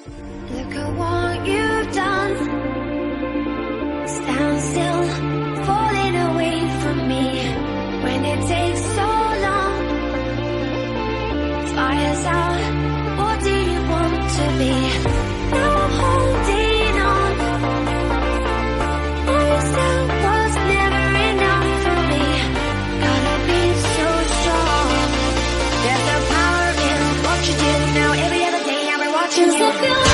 Look at what you've done. Stand still, falling away from me. When it takes so long, fire's out. What do you want to be? Now I'm holding on. All you said was never enough for me. Gotta be so strong. There's no power in what you do. Now every other day I've been watching you.